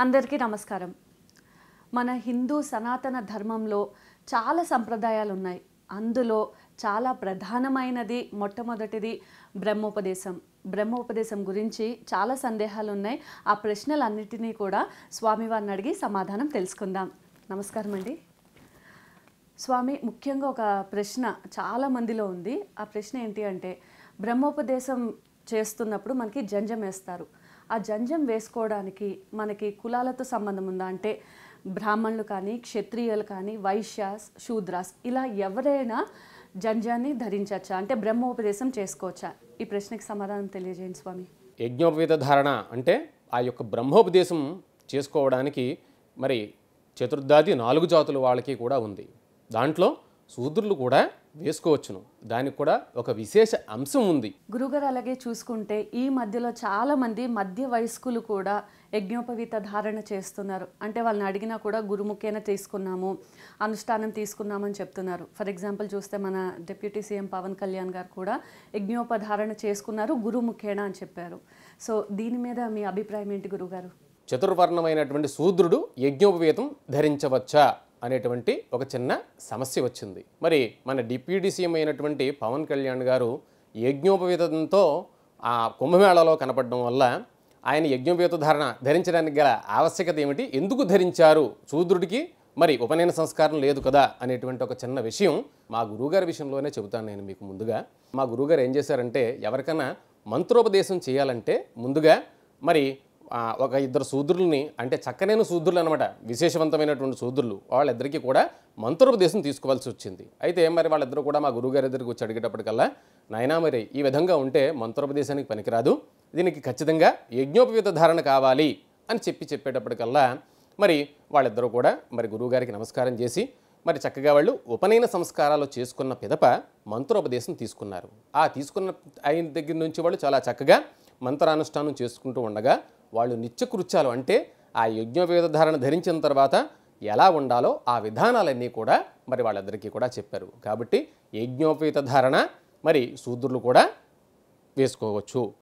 అందరికీ నమస్కారం. మన హిందూ సనాతన ధర్మంలో చాలా సంప్రదాయాలు ఉన్నాయి. అందులో చాలా ప్రధానమైనది మొట్టమొదటిది బ్రహ్మోపదేశం. బ్రహ్మోపదేశం గురించి చాలా సందేహాలు ఉన్నాయి. ఆ ప్రశ్నలన్నిటినీ కూడా స్వామివారిని అడిగి సమాధానం తెలుసుకుందాం. నమస్కారం అండి. స్వామి, ముఖ్యంగా ఒక ప్రశ్న చాలా మందిలో ఉంది. ఆ ప్రశ్న ఏంటి అంటే, బ్రహ్మోపదేశం చేస్తున్నప్పుడు మనకి జంజం వేస్తారు. ఆ జంజం వేసుకోవడానికి మనకి కులాలతో సంబంధం ఉందా? అంటే బ్రాహ్మణులు కానీ, క్షత్రియులు కానీ, వైశ్యాస్, శూద్రాస్ ఇలా ఎవరైనా జంజాన్ని ధరించవచ్చా? అంటే బ్రహ్మోపదేశం చేసుకోవచ్చా? ఈ ప్రశ్నకి సమాధానం తెలియజేయండి స్వామి. యజ్ఞోపవీత ధారణ అంటే ఆ యొక్క బ్రహ్మోపదేశం చేసుకోవడానికి మరి చతుర్దాది 4 జాతుల వాళ్ళకి కూడా ఉంది. దాంట్లో శూద్రులు కూడా వేసుకోవచ్చును. దానికి కూడా ఒక విశేష అంశం ఉంది. గురుగారు, అలాగే చూసుకుంటే ఈ మధ్యలో చాలామంది మధ్య వయస్కులు కూడా యజ్ఞోపవీత ధారణ చేస్తున్నారు. అంటే వాళ్ళని అడిగినా కూడా గురుముఖేన తీసుకున్నాము, అనుష్ఠానం తీసుకున్నామని చెప్తున్నారు. ఫర్ ఎగ్జాంపుల్ చూస్తే మన డిప్యూటీ సీఎం పవన్ కళ్యాణ్ గారు కూడా యజ్ఞోపధారణ చేసుకున్నారు, గురుముఖేన అని చెప్పారు. సో దీని మీద మీ అభిప్రాయం ఏంటి గురుగారు? చతుర్వర్ణమైనటువంటి శూద్రుడు యజ్ఞోపవీతం ధరించవచ్చా అనేటువంటి ఒక చిన్న సమస్య వచ్చింది. మరి మన డిప్యూటీ సీఎం అయినటువంటి పవన్ కళ్యాణ్ గారు యజ్ఞోపవీతంతో ఆ కుంభమేళాలో కనపడడం వల్ల ఆయన యజ్ఞోపవీత ధారణ ధరించడానికి గల ఆవశ్యకత ఏమిటి, ఎందుకు ధరించారు, శూద్రుడికి మరి ఉపనయన సంస్కారం లేదు కదా అనేటువంటి ఒక చిన్న విషయం మా గురువుగారి విషయంలోనే చెబుతాను నేను మీకు. ముందుగా మా గురువుగారు ఏం చేశారంటే, ఎవరికైనా మంత్రోపదేశం చేయాలంటే ముందుగా మరి ఒక 2 శూద్రుల్ని, అంటే చక్కనైన శూద్రులు అనమాట, విశేషవంతమైనటువంటి శూద్రులు, వాళ్ళిద్దరికీ కూడా మంత్రోపదేశం తీసుకోవాల్సి వచ్చింది. అయితే మరి వాళ్ళిద్దరూ కూడా మా గురువుగారి దగ్గరికి వచ్చి అడిగేటప్పటికల్లా, నాయనా మరి ఈ విధంగా ఉంటే మంత్రోపదేశానికి పనికిరాదు, దీనికి ఖచ్చితంగా యజ్ఞోపవీత ధారణ కావాలి అని చెప్పేటప్పటికల్లా మరి వాళ్ళిద్దరూ కూడా మరి గురువుగారికి నమస్కారం చేసి మరి చక్కగా వాళ్ళు ఉపనయన సంస్కారాలు చేసుకున్న పిదప మంత్రోపదేశం తీసుకున్నారు. ఆ తీసుకున్న అయిన దగ్గర నుంచి వాళ్ళు చాలా చక్కగా మంత్రానుష్ఠానం చేసుకుంటూ ఉండగా వాళ్ళు నిత్యకృత్యాలు, అంటే ఆ యజ్ఞోపవీత ధారణ ధరించిన తర్వాత ఎలా ఉండాలో ఆ విధానాలన్నీ కూడా మరి వాళ్ళందరికీ కూడా చెప్పారు. కాబట్టి యజ్ఞోపవీత ధారణ మరి శూద్రులు కూడా వేసుకోవచ్చు.